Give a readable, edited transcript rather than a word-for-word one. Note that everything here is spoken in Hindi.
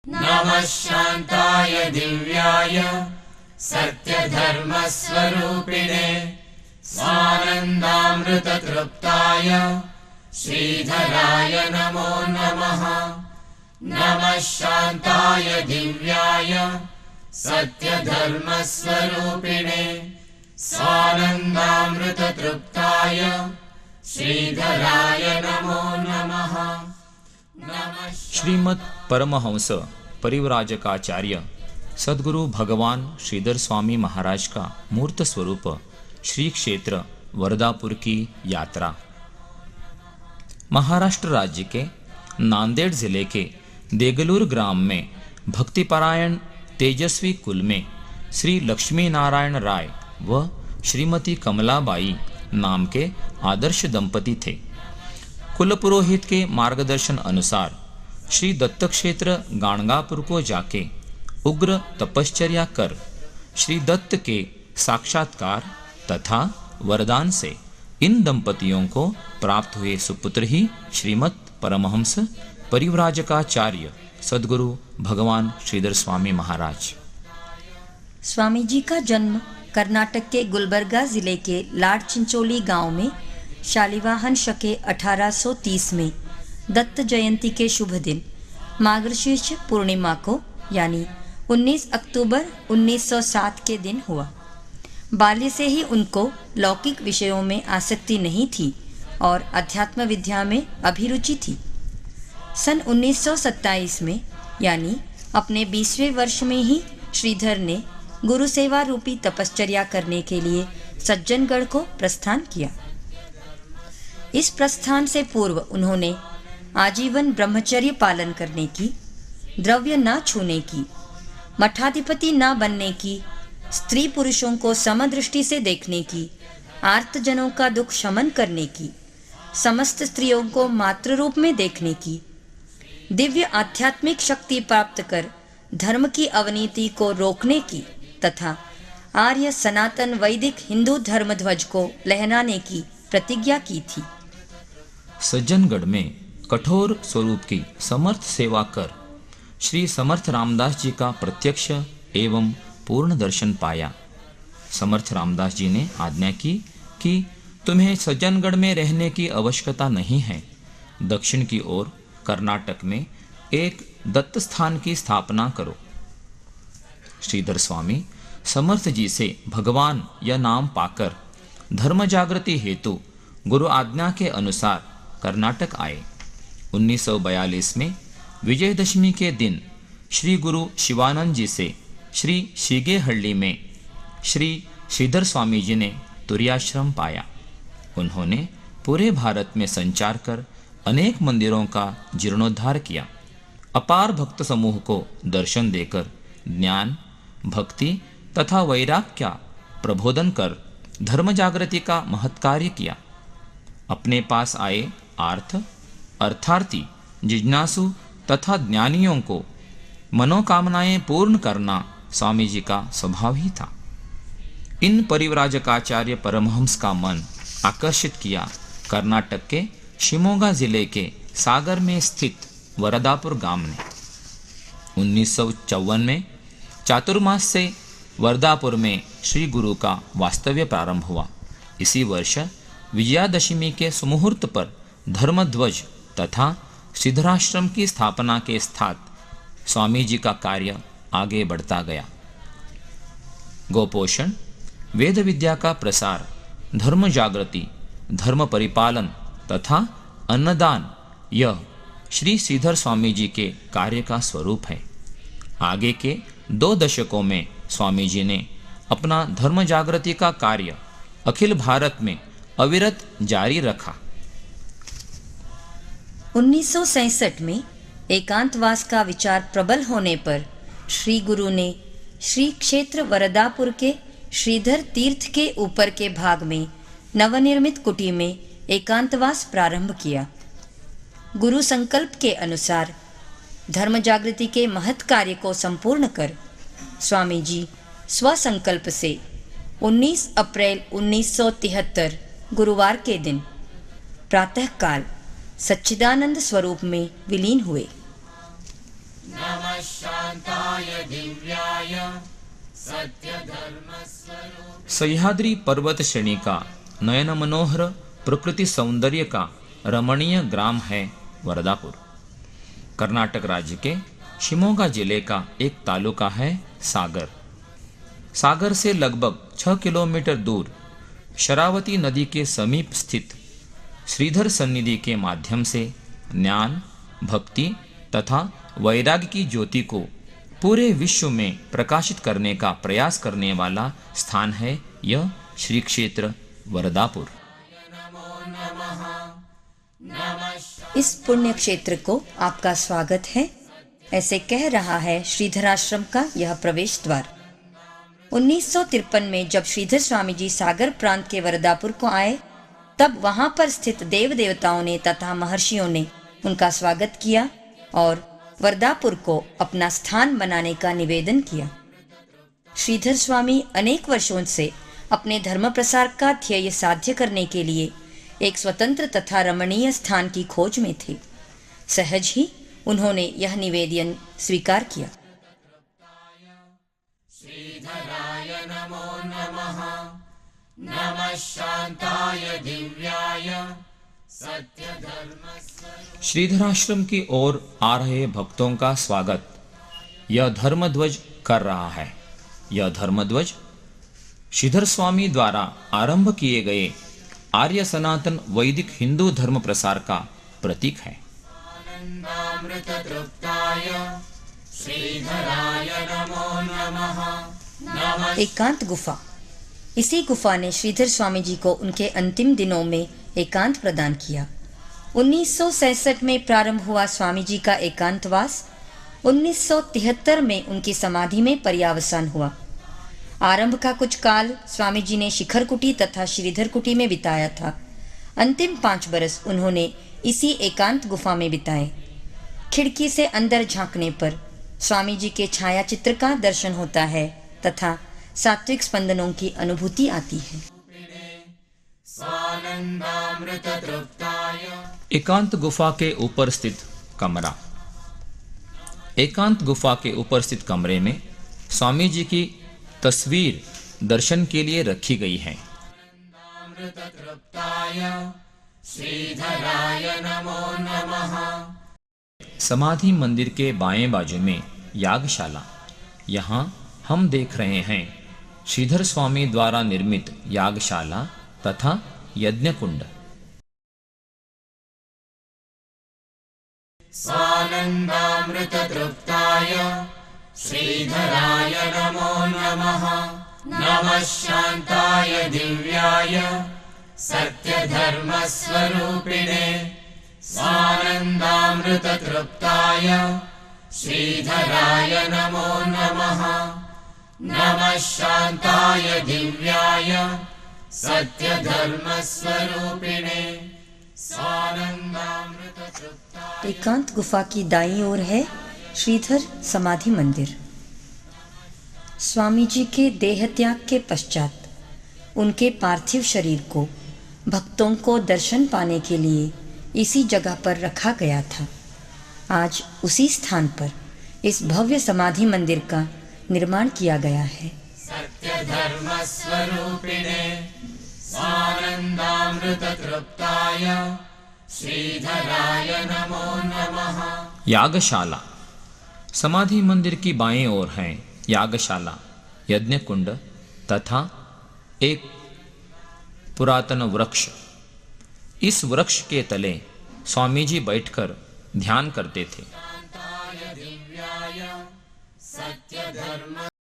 नमः शान्ताय दिव्याय सत्यधर्मस्वरूपिणे स्वानन्दामृततृप्ताय श्रीधराय नमो नमः। नमः शान्ताय दिव्याय सत्यधर्मस्वरूपिणे स्वानन्दामृततृप्ताय श्रीधराय नमो नमः। श्रीमद परमहंस परिव्राजकाचार्य सद्गुरु भगवान श्रीधर स्वामी महाराज का मूर्त स्वरूप श्री क्षेत्र वरदापुर की यात्रा। महाराष्ट्र राज्य के नांदेड़ जिले के देगलूर ग्राम में भक्तिपरायण तेजस्वी कुल में श्री लक्ष्मी नारायण राय व श्रीमती कमलाबाई नाम के आदर्श दंपति थे। कुल पुरोहित के मार्गदर्शन अनुसार श्री दत्त क्षेत्र गाणगापुर को जाके उग्र तपश्चर्या कर श्री दत्त के साक्षात्कार तथा वरदान से इन दंपतियों को प्राप्त हुए सुपुत्र ही श्रीमद परमहंस परिव्राजकाचार्य सद्गुरु भगवान श्रीधर स्वामी महाराज। स्वामी जी का जन्म कर्नाटक के गुलबर्गा जिले के लाड चिंचोली गांव में शालिवाहन शके 1830 में दत्त जयंती के शुभ दिन मार्गशीर्ष पूर्णिमा को यानी 19 अक्टूबर 1907 के दिन हुआ। बाल्य से ही उनको लौकिक विषयों में आसक्ति नहीं थी और अध्यात्म विद्या में अभिरुचि थी। सन 1927 में यानी अपने 20वें वर्ष में ही श्रीधर ने गुरु सेवा रूपी तपश्चर्या करने के लिए सज्जनगढ़ को प्रस्थान किया। इस प्रस्थान से पूर्व उन्होंने आजीवन ब्रह्मचर्य पालन करने की, द्रव्य न छूने की, मठाधिपति न बनने की, स्त्री पुरुषों को समदृष्टि से देखने की, आर्तजनों का दुख शमन करने की, समस्त स्त्रियों को मातृ रूप में देखने की, दिव्य आध्यात्मिक शक्ति प्राप्त कर धर्म की अवनीति को रोकने की तथा आर्य सनातन वैदिक हिंदू धर्म ध्वज को लहराने की प्रतिज्ञा की थी। सज्जनगढ़ में कठोर स्वरूप की समर्थ सेवा कर श्री समर्थ रामदास जी का प्रत्यक्ष एवं पूर्ण दर्शन पाया। समर्थ रामदास जी ने आज्ञा की कि तुम्हें सज्जनगढ़ में रहने की आवश्यकता नहीं है। दक्षिण की ओर कर्नाटक में एक दत्त स्थान की स्थापना करो। श्रीधर स्वामी समर्थ जी से भगवान यह नाम पाकर धर्म जागृति हेतु गुरु आज्ञा के अनुसार कर्नाटक आए। 1942 में विजयदशमी के दिन श्री गुरु शिवानंद जी से श्री शीगेहल्ली में श्री श्रीधर स्वामी जी ने तुर्याश्रम पाया। उन्होंने पूरे भारत में संचार कर अनेक मंदिरों का जीर्णोद्धार किया। अपार भक्त समूह को दर्शन देकर ज्ञान, भक्ति तथा वैराग्य का प्रबोधन कर धर्म जागृति का महत् कार्य किया। अपने पास आए अर्थार्थी, जिज्ञासु तथा ज्ञानियों को मनोकामनाएं पूर्ण करना स्वामी जी का स्वभाव ही था। इन परिव्राजकाचार्य परमहंस का मन आकर्षित किया कर्नाटक के शिमोगा जिले के सागर में स्थित वरदापुर गांव ने। 1954 में चातुर्मास से वरदापुर में श्री गुरु का वास्तव्य प्रारंभ हुआ। इसी वर्ष विजयादशमी के सुमुहूर्त पर धर्मध्वज तथा सिद्धराश्रम की स्थापना के साथ स्वामी जी का कार्य आगे बढ़ता गया। गोपोषण, वेद विद्या का प्रसार, धर्म जागृति, धर्म परिपालन तथा अन्नदान यह श्री श्रीधर स्वामी जी के कार्य का स्वरूप है। आगे के 2 दशकों में स्वामी जी ने अपना धर्म जागृति का कार्य अखिल भारत में अविरत जारी रखा। 1967 में एकांतवास का विचार प्रबल होने पर श्री गुरु ने श्री क्षेत्र वरदापुर के श्रीधर तीर्थ के ऊपर के भाग में नवनिर्मित कुटी में एकांतवास प्रारंभ किया। गुरु संकल्प के अनुसार धर्म जागृति के महत् कार्य को संपूर्ण कर स्वामी जी स्वसंकल्प से 19 अप्रैल 1973 गुरुवार के दिन प्रातःकाल सच्चिदानंद स्वरूप में विलीन हुए। नमः नमः शान्ताय दिव्याय सत्यधर्मस्वरूप। सह्याद्री पर्वत श्रेणी का नयन मनोहर प्रकृति सौंदर्य का रमणीय ग्राम है वरदापुर। कर्नाटक राज्य के शिमोगा जिले का एक तालुका है सागर। सागर से लगभग 6 किलोमीटर दूर शरावती नदी के समीप स्थित श्रीधर सन्निधि के माध्यम से ज्ञान, भक्ति तथा वैराग्य की ज्योति को पूरे विश्व में प्रकाशित करने का प्रयास करने वाला स्थान है यह श्री क्षेत्र वरदापुर। इस पुण्य क्षेत्र को आपका स्वागत है, ऐसे कह रहा है श्रीधराश्रम का यह प्रवेश द्वार। 1953 में जब श्रीधर स्वामी जी सागर प्रांत के वरदापुर को आए, तब वहां पर स्थित देव देवताओं ने तथा महर्षियों ने उनका स्वागत किया और वरदापुर को अपना स्थान बनाने का निवेदन किया। श्रीधर स्वामी अनेक वर्षों से अपने धर्म प्रसार का ध्येय साध्य करने के लिए एक स्वतंत्र तथा रमणीय स्थान की खोज में थे। सहज ही उन्होंने यह निवेदन स्वीकार किया। श्रीधराय नमो नमः। नमः शान्ताय दिव्याय सत्यधर्मस्वरूप। श्रीधराश्रम की ओर आ रहे भक्तों का स्वागत यह धर्मध्वज कर रहा है। यह धर्मध्वज श्रीधर स्वामी द्वारा आरंभ किए गए आर्य सनातन वैदिक हिंदू धर्म प्रसार का प्रतीक है। आनंदामृत तृप्ताय श्रीधराय नमो नमः। नमः एकांत गुफा। इसी गुफा ने श्रीधर स्वामी जी को उनके अंतिम दिनों में एकांत प्रदान किया। 1967 में प्रारंभ हुआ स्वामी जी का एकांतवास 1973 में उनकी समाधि में पर्यावसान हुआ। आरंभ का कुछ काल स्वामी जी ने शिखर कुटी तथा श्रीधर कुटी में बिताया था। अंतिम 5 बरस उन्होंने इसी एकांत गुफा में बिताए। खिड़की से अंदर झांकने पर स्वामी जी के छाया चित्र का दर्शन होता है तथा सात्विक स्पंदनों की अनुभूति आती है। स्वानंदामृत तृप्ताय। एकांत गुफा के ऊपर स्थित कमरा। एकांत गुफा के ऊपर स्थित कमरे में स्वामी जी की तस्वीर दर्शन के लिए रखी गई है। अमृत तृप्ताय श्रीधराय नमो नमः। समाधि मंदिर के बाएं बाजू में यागशाला। यहाँ हम देख रहे हैं श्रीधर स्वामी द्वारा निर्मित यागशाला तथा यज्ञ कुंड। स्वानंदामृत तृप्ताय श्रीधराय नमो नमः। नमः शान्ताय दिव्याय सत्यधर्मस्वरूपिणे। स्वानंदामृत तृप्ताय श्रीधराय नमो नमः। नमः शान्ताय दिव्याय सत्यधर्मस्वरूपिणे। स्वानंदामृत तृप्ताय। एकांत गुफा की दाईं ओर है श्रीधर समाधि मंदिर। स्वामी जी के देह त्याग के पश्चात उनके पार्थिव शरीर को भक्तों को दर्शन पाने के लिए इसी जगह पर रखा गया था। आज उसी स्थान पर इस भव्य समाधि मंदिर का निर्माण किया गया है। सत्यधर्मस्वरूपिणे। स्वानंदामृत तृप्ताय श्रीधराय नमो नमः। यागशाला। समाधि मंदिर की बाएं ओर है यागशाला, यज्ञ कुंड तथा एक पुरातन वृक्ष। इस वृक्ष के तले स्वामी जी बैठकर ध्यान करते थे। दिव्याय सत्यधर्म